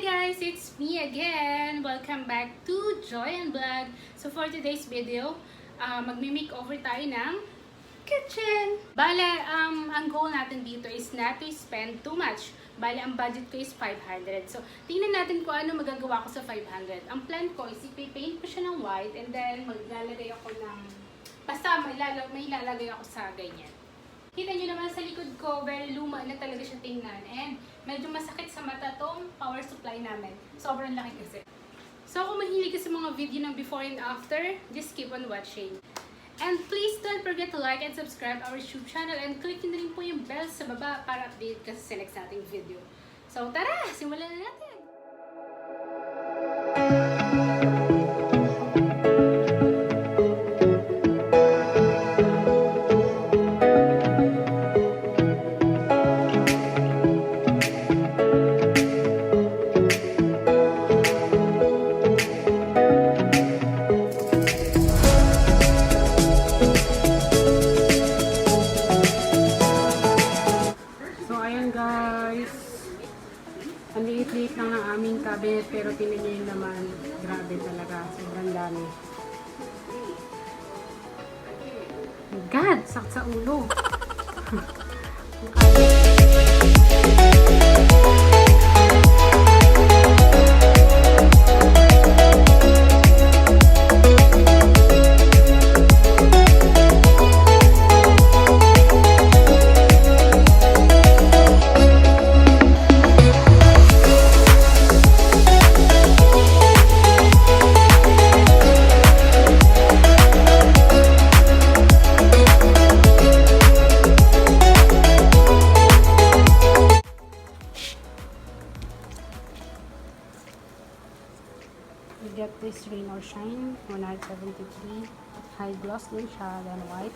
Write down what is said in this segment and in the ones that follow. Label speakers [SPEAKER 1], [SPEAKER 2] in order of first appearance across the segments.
[SPEAKER 1] guys, it's me again. Welcome back to Joy and Vlog. So for today's video, magmi-makeover tayo ng kitchen. Bale, ang goal natin dito is not to spend too much. Bale, ang budget ko is 500. So, tingnan natin kung ano magagawa ko sa 500. Ang plan ko is ipaint ko siya ng white and then maglalagay ako ng... Basta may ilalagay ako sa ganyan. Kita nyo naman sa likod ko, very luma na talaga siya tingnan. And medyo masakit sa mata tong power supply namin. Sobrang laki kasi. So kung mahilig ka sa mga video ng before and after, just keep on watching. And please don't forget to like and subscribe our YouTube channel. And click nyo na rin po yung bell sa baba para update ka sa next nating video. So tara, simulan na natin! Ang liit-liit lang ng aming cabinet pero tingnan nyo yung naman, grabe talaga, sobrang dami. Oh God, sakit sa ulo. We get this Rain or Shine 173 high gloss din siya, then white,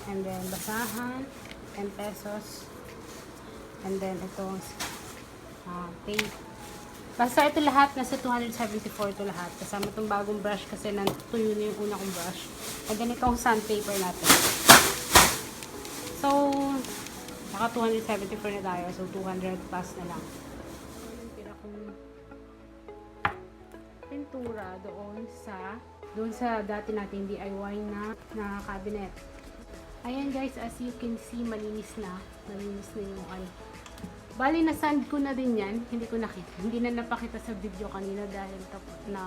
[SPEAKER 1] and then basahan 10 pesos, and then itong tape. Basta ito lahat nasa 274 ito lahat kasama itong bagong brush kasi natuyo na yung una kong brush, and then itong sandpaper natin. So naka 274 na tayo, so 200 plus na lang. Pintura doon sa dati natin DIY na cabinet. Ayan guys, as you can see, malinis na yung bali na sand ko na din yan, hindi na napakita sa video kanina dahil na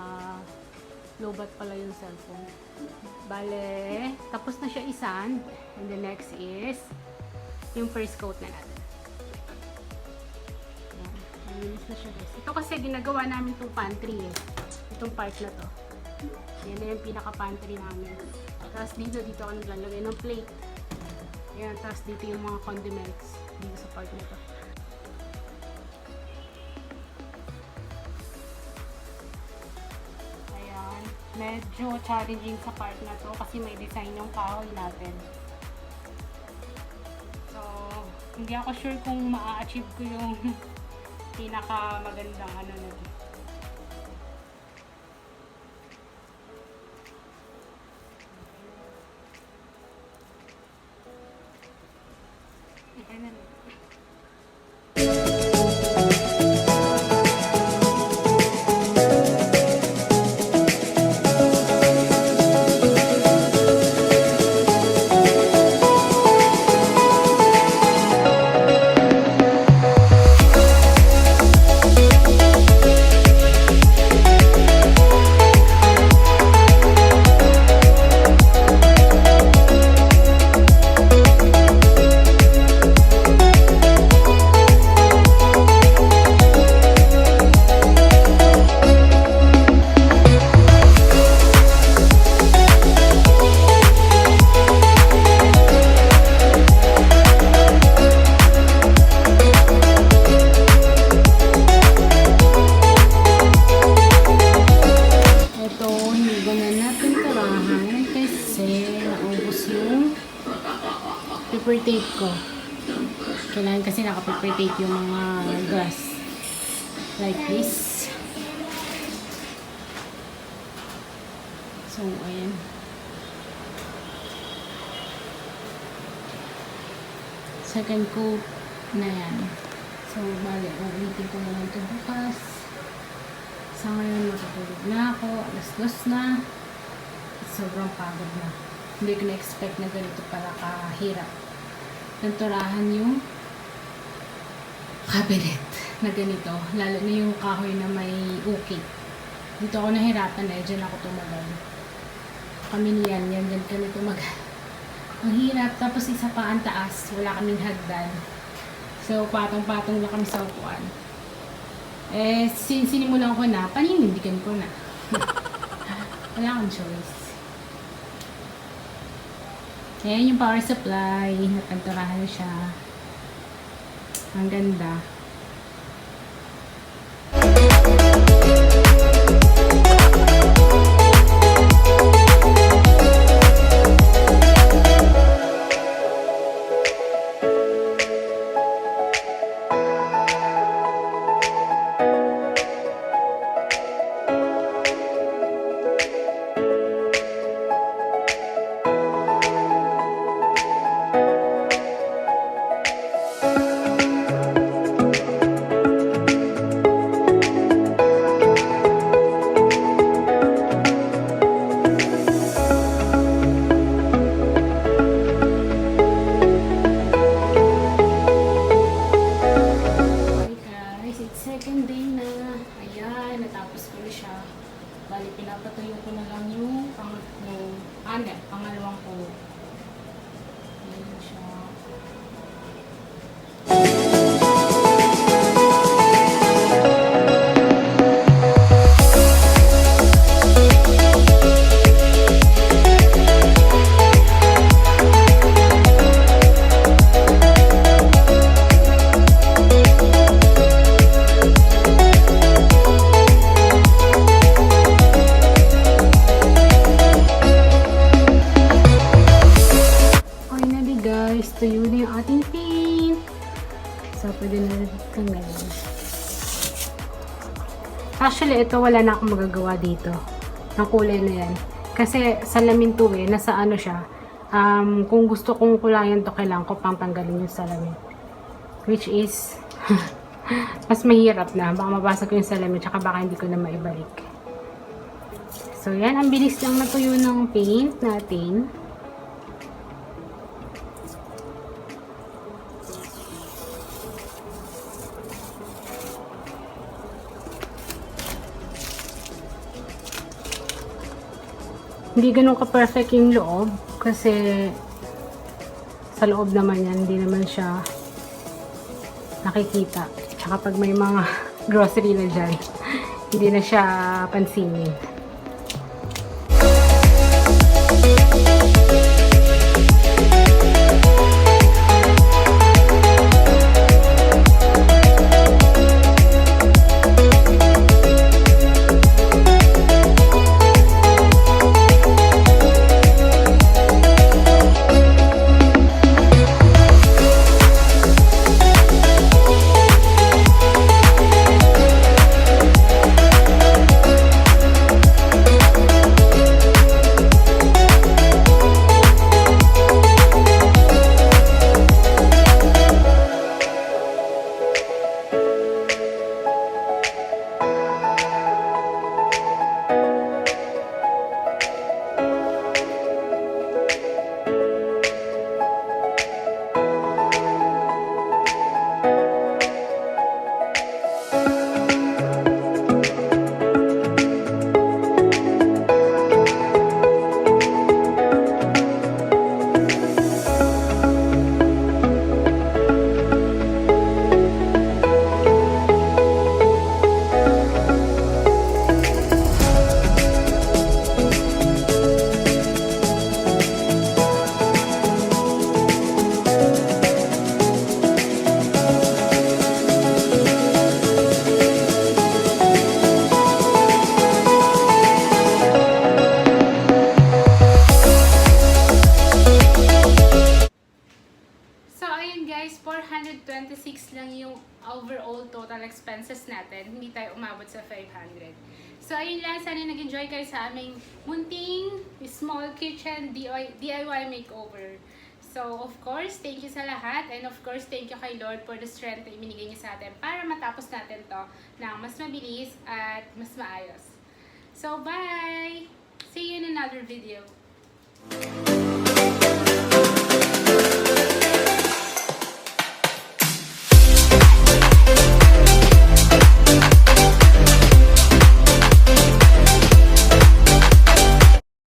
[SPEAKER 1] lowbat pala yung cellphone. Bale, tapos na siya isand, and the next is yung first coat na natin. Malinis na siya guys. Ito kasi ginagawa namin itong pantry itong part na to. Yan na yung pinaka-pantry namin. Tapos dito ako naglalagay ng plate. Ayan, tapos dito yung mga condiments dito sa part na to. Ayan. Medyo challenging sa part na to kasi may design yung kahoy natin. So, hindi ako sure kung ma-achieve ko yung pinaka-magandang ano na to. Paper tape ko. Kailangan kasi naka-paper tape yung mga glass. Like this. So, ayan. Second coat na yan. So, bali, ulitin ko naman ito bukas. Sa ngayon, matutulog na ako. Alas-dos na. Sobrang pagod na. Hindi ko na-expect na ganito pala kahirap. Nanturahan yung cabinet na ganito. Lalo na yung kahoy na may ukit. Dito ako nahirapan na. Diyan ako tumagal. Kami niyan. Yan kami tumagal. Ang hirap. Tapos isa pa ang taas. Wala kaming hagdan. So, patong-patong lang kami sa upuan. Sinimulan ko na, paninindigan ko na. Wala akong choice. Ayan yung power supply. Napanturahan siya. Ang ganda. Second day na. Ayan, natapos ko na siya. Bali, pinapatuyo ko na lang yung pangalawang ko. Ayan siya. Tuyo na yung ating paint. So, pwede na rin tanggalin. Actually, ito wala na akong magagawa dito. Ang kulay na yan. Kasi salamin to nasa ano siya. Kung gusto kong kulayan to, kailangan ko pang tanggalin yung salamin. Which is, mas mahirap na. Baka mabasag ko yung salamin, tsaka baka hindi ko na maibalik. So, yan. Ang bilis lang natuyo ng paint natin. Hindi ganun ka-perfect yung loob kasi sa loob naman yan, hindi naman siya nakikita. Tsaka pag may mga grocery na dyan, hindi na siya pansinin. guys, 426 lang yung overall total expenses natin. Hindi tayo umabot sa 500. So, ayun lang. Sana nag-enjoy kayo sa aming munting small kitchen DIY makeover. So, of course, thank you sa lahat. And of course, thank you kay Lord for the strength na ibinigay niya sa atin para matapos natin to ng mas mabilis at mas maayos. So, bye! See you in another video.